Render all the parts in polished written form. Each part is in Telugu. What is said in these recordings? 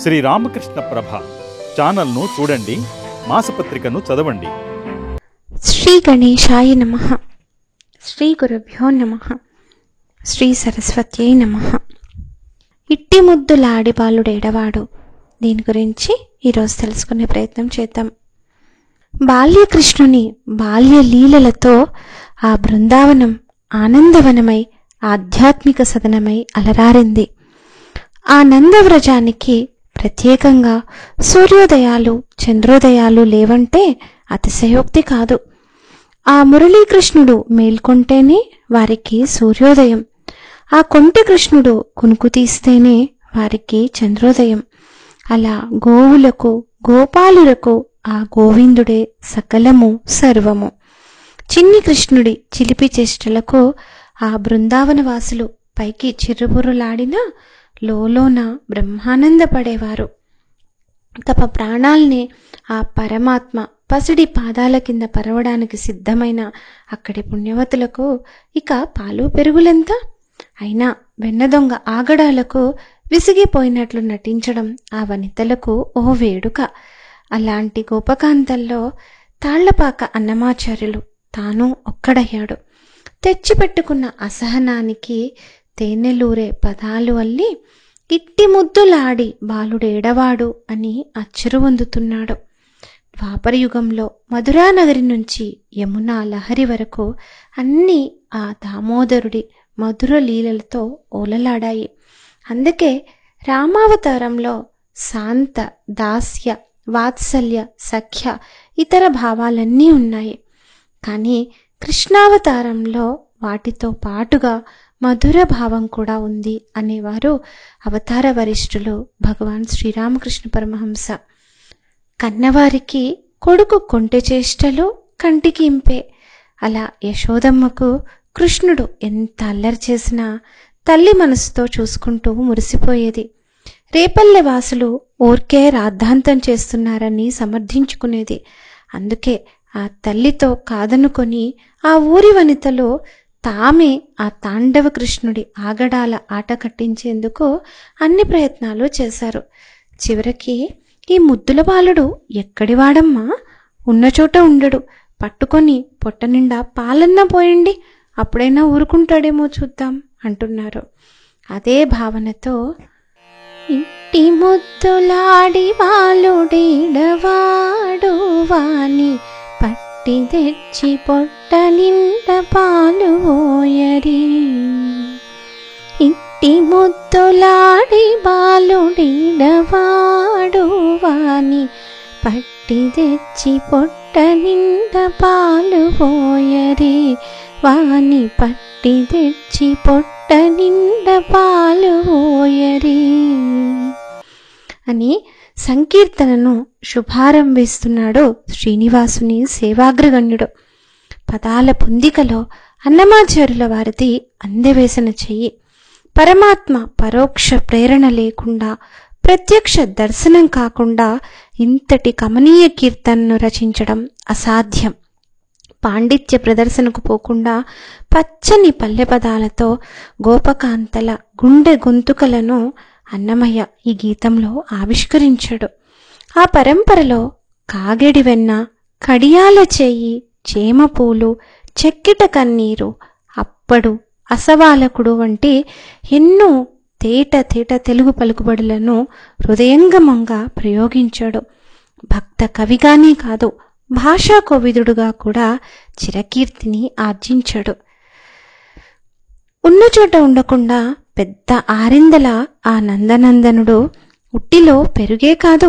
శ్రీ రామకృష్ణ ప్రభ ఛానల్ను చూడండి, మాసపత్రికను చదవండి. శ్రీ గణేశాయ నమః. శ్రీ గురుభ్యో నమః. శ్రీ సరస్వత్యై నమః. ఇట్టి ముద్దులాడి బాలుడేడవాడు, దీని గురించి ఈరోజు తెలుసుకునే ప్రయత్నం చేద్దాం. బాల్యకృష్ణుని బాల్య లీలలతో ఆ బృందావనం ఆనందవనమై ఆధ్యాత్మిక సదనమై అలరారింది. ఆ నందవ్రజానికి ప్రత్యేకంగా సూర్యోదయాలు చంద్రోదయాలు లేవంటే అతిశయోక్తి కాదు. ఆ మురళీకృష్ణుడు మేల్కొంటేనే వారికి సూర్యోదయం, ఆ కొంటి కృష్ణుడు కునుకు తీస్తేనే వారికి చంద్రోదయం. అలా గోవులకు గోపాలులకు ఆ గోవిందుడే సకలము సర్వము. చిన్ని కృష్ణుడి చిలిపి చేష్టలకు ఆ బృందావనవాసులు పైకి చిర్రుబుర్రులాడినా లోలోన బ్రహ్మానందపడేవారు. తమ ప్రాణాల్ని ఆ పరమాత్మ పసిడి పాదాల కింద పరవడానికి సిద్ధమైన అక్కడి పుణ్యవతులకు ఇక పాలు పెరుగులెంత? అయినా వెన్నదొంగ ఆగడాలకు విసిగిపోయినట్లు నటించడం ఆ వనితలకు ఓ వేడుక. అలాంటి గోపకాంతల్లో తాళ్లపాక అన్నమాచార్యులు తాను ఒక్కడయ్యాడు. తెచ్చిపెట్టుకున్న అసహనానికి తేనెలూరే పదాలు అల్లి ఇట్టి ముద్దులాడి బాలుడేడవాడు అని అచ్చురువొందుతున్నాడు. ద్వాపరయుగంలో మధురానగరి నుంచి యమునా లహరి వరకు అన్నీ ఆ దామోదరుడి మధుర లీలలతో ఓలలాడాయి. అందుకే రామావతారంలో శాంత దాస్య వాత్సల్య సఖ్య ఇతర భావాలన్నీ ఉన్నాయి. కానీ కృష్ణావతారంలో వాటితో పాటుగా మధుర భావం కూడా ఉంది అనేవారు అవతార వరిష్ఠులు భగవాన్ శ్రీరామకృష్ణ పరమహంస. కన్నవారికి కొడుకు కొంటె చేష్టలు కంటికి ఇంపే. అలా యశోదమ్మకు కృష్ణుడు ఎంత అల్లరి చేసినా తల్లి మనసుతో చూసుకుంటూ మురిసిపోయేది. రేపల్లె వాసులు ఊరికే రాద్ధాంతం చేస్తున్నారని సమర్థించుకునేది. అందుకే ఆ తల్లితో కాదనుకొని ఆ ఊరి వనితలో తామే ఆ తాండవ కృష్ణుడి ఆగడాల ఆట కట్టించేందుకు అన్ని ప్రయత్నాలు చేశారు. చివరికి ఈ ముద్దుల బాలుడు ఎక్కడివాడమ్మా, ఉన్న చోట ఉండడు, పట్టుకొని పొట్ట నిండా పాలన్నా పోయండి, అప్పుడైనా ఊరుకుంటాడేమో చూద్దాం అంటున్నారు. అదే భావనతో ఇంటి ముద్దులాడి బాలుడేడవాడు వాని పట్టి తెచ్చి పొట్ట నిండ పాలు పోయరి. ఇంటి ముద్దులాడి బాలుడేడవాడు వాని పట్టి తెచ్చి పొట్ట నిండ పాలు పోయరి. వాని పట్టి తెచ్చి పొట్ట నిండ పాలు పోయరి అని సంకీర్తనను శుభారంభిస్తున్నాడు శ్రీనివాసుని సేవాగ్రగణ్యుడు. పదాల పొందికలో అన్నమాచార్యుల వారిది అందవేసిన చెయ్యి. పరమాత్మ పరోక్ష ప్రేరణ లేకుండా, ప్రత్యక్ష దర్శనం కాకుండా ఇంతటి కమనీయ కీర్తనను రచించడం అసాధ్యం. పాండిత్య ప్రదర్శనకు పోకుండా పచ్చని పల్లె పదాలతో గోపకాంతల గుండె గొంతుకలను అన్నమయ్య ఈ గీతంలో ఆవిష్కరించాడు. ఆ పరంపరలో కాగెడి వెన్న, కడియాల చెయ్యి, చేమపూలు, చెక్కిట కన్నీరు, అప్పడు, అసవాలకుడు వంటి ఎన్నో తేట తెలుగు పలుకుబడులను హృదయంగమంగా ప్రయోగించాడు. భక్త కవిగానే కాదు, భాషా కోవిదుడుగా కూడా చిరకీర్తిని ఆర్జించాడు. ఉన్న చోట ఉండకుండా పెద్ద ఆరిందల ఆ నందనందనుడు ఉట్టిలో పెరుగే కాదు,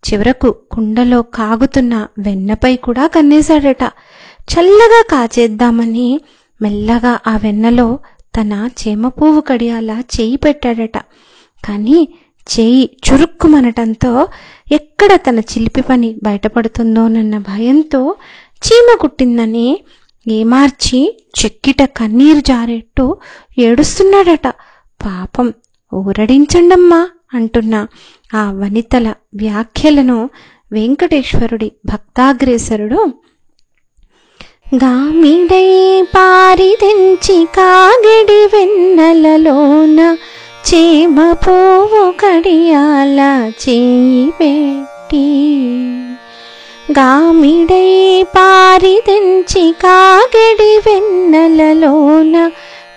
చివరకు కుండలో కాగుతున్న వెన్నపై కూడా కన్నేశాడట. చల్లగా కాచేద్దామని మెల్లగా ఆ వెన్నలో తన చేమపువ్వు కడియాల చేయి పెట్టాడట. కానీ చేయి చురుక్కుమనటంతో ఎక్కడ తన చిలిపి పని బయటపడుతుందోనన్న భయంతో చీమ కుట్టిందని ఏమార్చి చెక్కిట కన్నీరు జారేట్టు ఏడుస్తున్నాడట. పాపం, ఊరడించండమ్మా అంటున్న ఆ వనితల వ్యాఖ్యలను వెంకటేశ్వరుడి భక్తాగ్రేసరుడు గామిడై పారిదెంచి కాగెడి వెన్నెలలోన చేమ పువ్వు కడియాల చేయి పెట్టి గామిడై పారిదెంచి కాగడి వెన్నెలలోన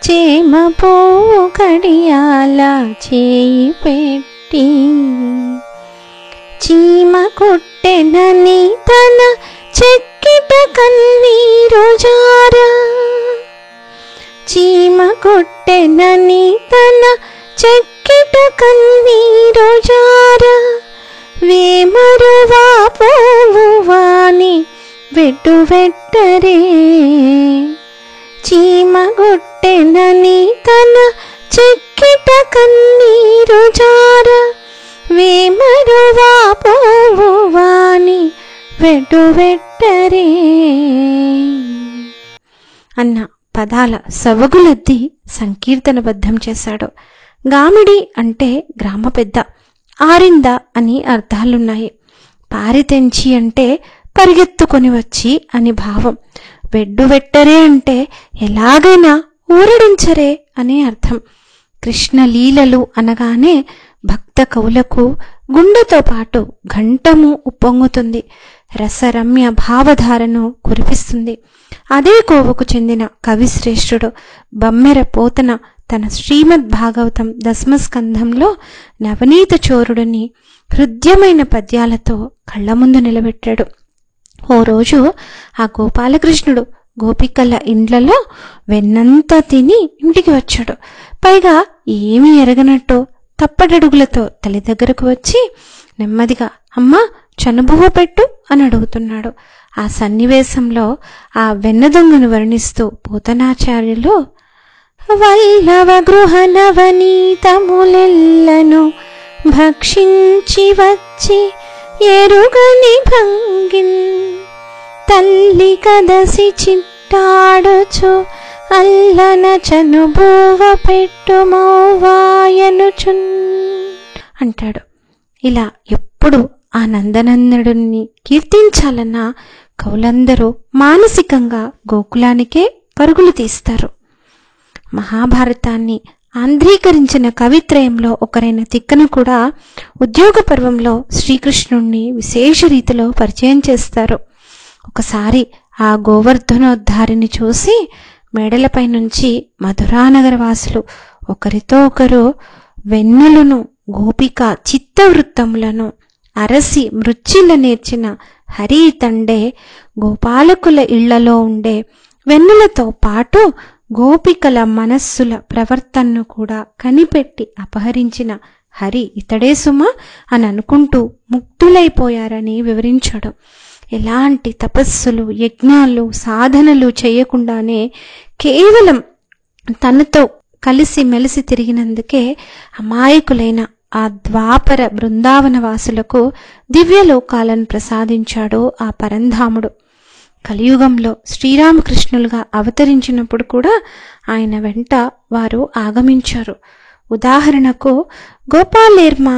చేమ పువ్వు కడియాల చేయి పెట్టి చీమ కొట్టెనని తన చెక్కిట కన్నీరు జారా చీమ కొట్టెనని తన చెక్కిట కన్నీరు జారా వేమరువా పోవువాని వెట్టు వెట్టరే చీమ కొట్టెనని తన చెక్కిట కన్నీరు జారా వేమరువా పోవువాని వెట్టు వెట్టరే అన్న పదాల సవగులద్ది సంకీర్తనబద్ధం చేశాడు. గామిడి అంటే గ్రామ పెద్ద, ఆరింద అని అర్థాలున్నాయి. పారితెంచి అంటే పరిగెత్తుకొని వచ్చి అని భావం. వెడ్డు వెట్టరే అంటే ఎలాగైనా ఊరడించరే అని అర్థం. కృష్ణ లీలలు అనగానే భక్త కవులకు గుండెతో పాటు ఘంటము ఉప్పొంగుతుంది, రసరమ్య భావధారను కురిపిస్తుంది. అదే కోవకు చెందిన కవిశ్రేష్ఠుడు బమ్మెర పోతన తన శ్రీమద్ భాగవతం దశమస్కంధంలో నవనీత చోరుడిని హృద్యమైన పద్యాలతో కళ్ల ముందు నిలబెట్టాడు. ఓ రోజు ఆ గోపాలకృష్ణుడు గోపికల ఇండ్లలో వెన్నంతా తిని ఇంటికి వచ్చాడు. పైగా ఏమీ ఎరగనట్టు తప్పటడుగులతో తల్లి దగ్గరకు వచ్చి నెమ్మదిగా అమ్మా చనుబువ్వ పెట్టు అని అడుగుతున్నాడు. ఆ సన్నివేశంలో ఆ వెన్న దొంగను వర్ణిస్తూ పోతనాచార్యులు వల్లవ గృహ నవనీతములెల్లను భక్షించి వచ్చి ఎరుగని భంగిన్ తల్లి కదసి చిట్టాడుచు అల్లన చనుబువ్వ పెట్టుమోవాయనుచున్ అంటాడు. ఇలా ఎప్పుడు ఆ నందనందనుడిని కీర్తించాలన్న కవులందరూ మానసికంగా గోకులానికే పరుగులు తీస్తారు. మహాభారతాన్ని ఆంధ్రీకరించిన కవిత్రయంలో ఒకరైన తిక్కన కూడా ఉద్యోగ పర్వంలో శ్రీకృష్ణుణ్ణి విశేష రీతిలో పరిచయం చేస్తారు. ఒకసారి ఆ గోవర్ధనోద్ధారిని చూసి మేడలపై నుంచి మధురానగర వాసులు ఒకరితో ఒకరు వెన్నెలను గోపిక చిత్తవృత్తములను అరసి మృచ్చిల నేర్చిన హరి తండే గోపాలకుల ఇళ్లలో ఉండే వెన్నులతో పాటు గోపికల మనస్సుల ప్రవర్తనను కూడా కనిపెట్టి అపహరించిన హరి ఇతడే సుమ అని అనుకుంటూ ముక్తులైపోయారని వివరించాడు. ఎలాంటి తపస్సులు యజ్ఞాలు సాధనలు చేయకుండానే కేవలం తనతో కలిసి మెలిసి తిరిగినందుకే అమాయకులైన ఆ ద్వాపర బృందావన వాసులకు దివ్యలోకాలను ప్రసాదించాడు ఆ పరంధాముడు. కలియుగంలో శ్రీరామకృష్ణులుగా అవతరించినప్పుడు కూడా ఆయన వెంట వారు ఆగమించారు. ఉదాహరణకు గోపాలేర్మ,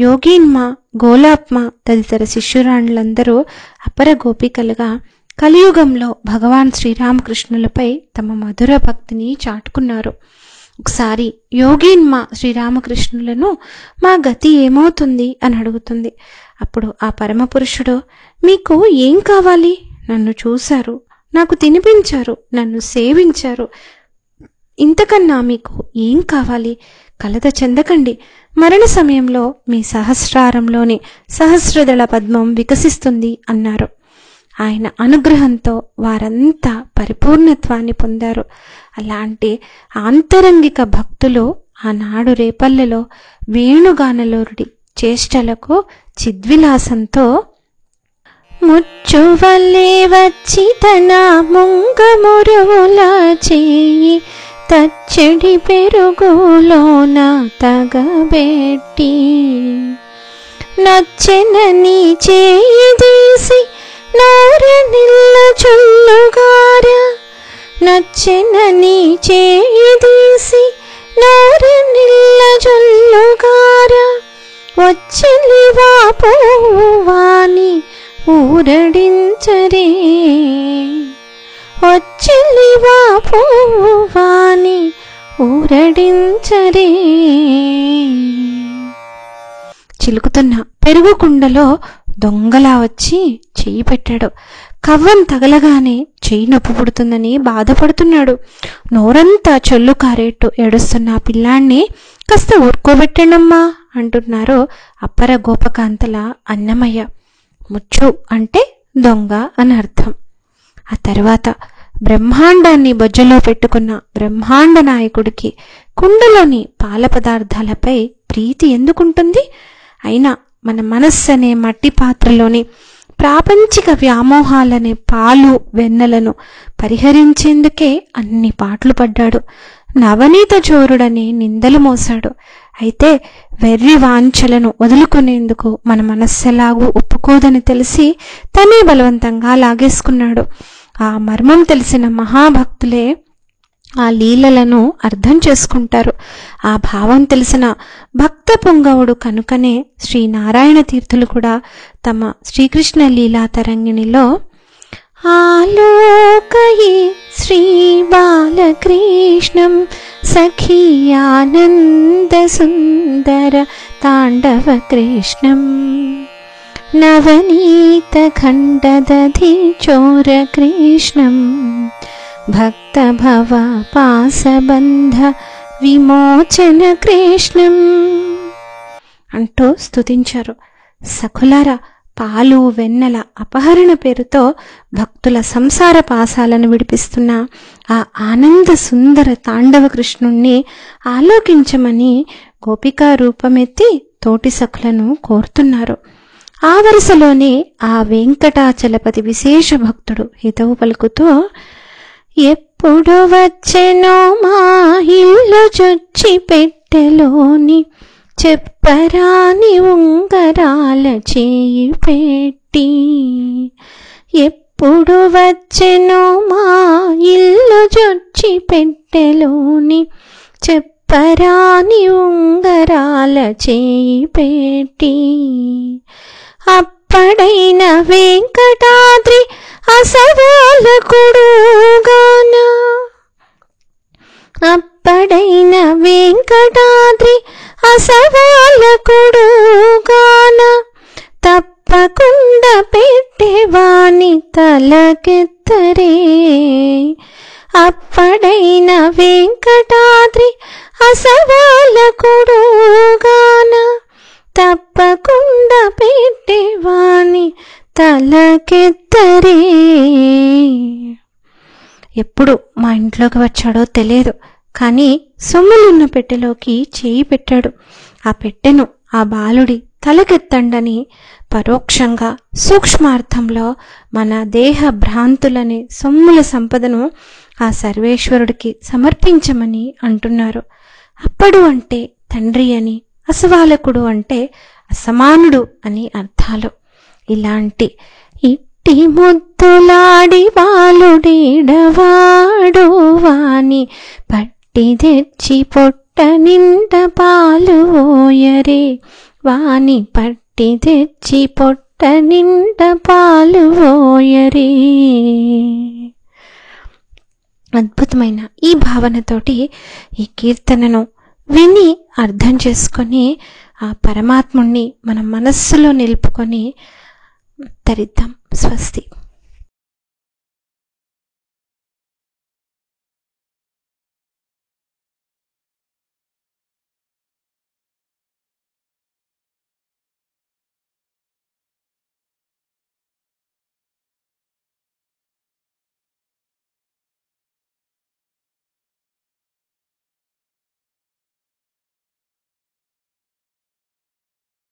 యోగీన్మ, గోలాప్మ తదితర శిష్యురాణులందరూ అపర గోపికలుగా కలియుగంలో భగవాన్ శ్రీరామకృష్ణులపై తమ మధుర భక్తిని చాటుకున్నారు. ఒకసారి యోగీన్మ శ్రీరామకృష్ణులను మా గతి ఏమవుతుంది అని అడుగుతుంది. అప్పుడు ఆ పరమపురుషుడు, మీకు ఏం కావాలి? నన్ను చూశారు, నాకు తినిపించారు, నన్ను సేవించారు, ఇంతకన్నా మీకు ఏం కావాలి? కలత చెందకండి, మరణ సమయంలో మీ సహస్రారంలోని సహస్రదళ పద్మం వికసిస్తుంది అన్నారు. ఆయన అనుగ్రహంతో వారంతా పరిపూర్ణత్వాన్ని పొందారు. అలాంటి ఆంతరంగిక భక్తులు ఆనాడు రేపల్లెలో వేణుగానలోరుడి చేష్టలకు చిద్విలాసంతో ముచ్చువల్లే వచ్చి తన ముంగమురువుల చేయి తచ్చడి పెరుగులోన తగబెట్టి నచ్చెనని చేయి తీసి నోరనిల్ల చొల్లుగార నచ్చెనని చేయి తీసి నోరనిల్ల చొల్లుగార వచ్చలివా పోవాని ఊరడించరే వచ్చలివా పోవాని ఊరడించరే. చిలుకుతున్న పెరుగు కుండలో దొంగలా వచ్చి చెయ్యి పెట్టాడు. కవ్వం తగలగానే చెయ్యి నొప్పి పుడుతుందని బాధపడుతున్నాడు. నోరంతా చొల్లు కారేట్టు ఏడుస్తున్న ఆ పిల్లాన్ని కాస్త ఊరుకోబెట్టండమ్మా అంటున్నారు అప్పర గోపకాంతల అన్నమయ్య. ముచ్చు అంటే దొంగ అని అర్థం. ఆ తర్వాత బ్రహ్మాండాన్ని బొజ్జలో పెట్టుకున్న బ్రహ్మాండ నాయకుడికి కుండలోని పాల పదార్థాలపై ప్రీతి ఎందుకుంటుంది? అయినా మన మనస్సు అనే మట్టి పాత్రలోని ప్రాపంచిక వ్యామోహాలనే పాలు వెన్నెలను పరిహరించేందుకే అన్ని పాటలు పడ్డాడు. నవనీత చోరుడని నిందలు మోశాడు. అయితే వెర్రి వాంఛలను వదులుకునేందుకు మన మనస్సెలాగూ ఒప్పుకోదని తెలిసి తనే బలవంతంగా లాగేసుకున్నాడు. ఆ మర్మం తెలిసిన మహాభక్తులే ఆ లీలలను అర్థం చేసుకుంటారు. ఆ భావం తెలిసిన భక్త పొంగవుడు కనుకనే శ్రీనారాయణ తీర్థులు కూడా తమ శ్రీకృష్ణ లీలా తరంగిణిలో ఆలోకయే శ్రీ బాలకృష్ణం సఖీయానంద సుందర తాండవ కృష్ణం నవనీత ఖండదధి చోర కృష్ణం భక్త భవ పాసబంధ విమోచన కృష్ణం అంటూ స్తుతించారు. సఖులారా, పాలు వెన్నెల అపహరణ పేరుతో భక్తుల సంసార పాసాలను విడిపిస్తున్న ఆ ఆనంద సుందర తాండవ కృష్ణుణ్ణి ఆలోకించమని గోపికా రూపమెత్తి తోటి సఖులను కోరుతున్నారు. ఆ వరుసలోనే ఆ వెంకటాచలపతి విశేష భక్తుడు హితవు పలుకుతూ ఎప్పుడు వచ్చెనో మా ఇల్లు చొచ్చి పెట్టెలోని చెప్పరాని ఉంగరాల చేయి పెట్టి ఎప్పుడు వచ్చెనో మా ఇల్లు చొచ్చి పెట్టెలోని చెప్పరాని ఉంగరాల చేయి పెట్టి అప్పడైన వెంకటాద్రి అసవాలకుడుగాన అప్పడైన వెంకటాద్రి అసవాలకుడుగాన తప్పకుండా పెట్టేవాని తలకెత్తరే అప్పడైన వెంకటాద్రి అసవాలకుడుగాన తప్పకుండా పెట్టేవాని తలకెత్తరే. ఎప్పుడు మా ఇంట్లోకి వచ్చాడో తెలియదు, కానీ సొమ్ములున్న పెట్టెలోకి చేయి పెట్టాడు. ఆ పెట్టెను ఆ బాలుడి తలకెత్తండని పరోక్షంగా సూక్ష్మార్థంలో మన దేహ భ్రాంతులనే సొమ్ముల సంపదను ఆ సర్వేశ్వరుడికి సమర్పించమని అంటున్నారు. అప్పుడు అంటే తండ్రి అని, అసవాలకుడు అంటే అసమానుడు అని అర్థాలు. ఇలాంటి ఇట్టి ముద్దులాడి బాలుడేడవాడు వాని పట్టి తెచ్చి పొట్ట నిండ పాలు ఓయరే వాని పట్టి తెచ్చి పొట్ట నిండ పాలు ఓయరే. అద్భుతమైన ఈ భావనతోటి ఈ కీర్తనను విని అర్థం చేసుకొని ఆ పరమాత్ముణ్ణి మన మనస్సులో నిలుపుకొని తరిద్దాం. స్వస్తి.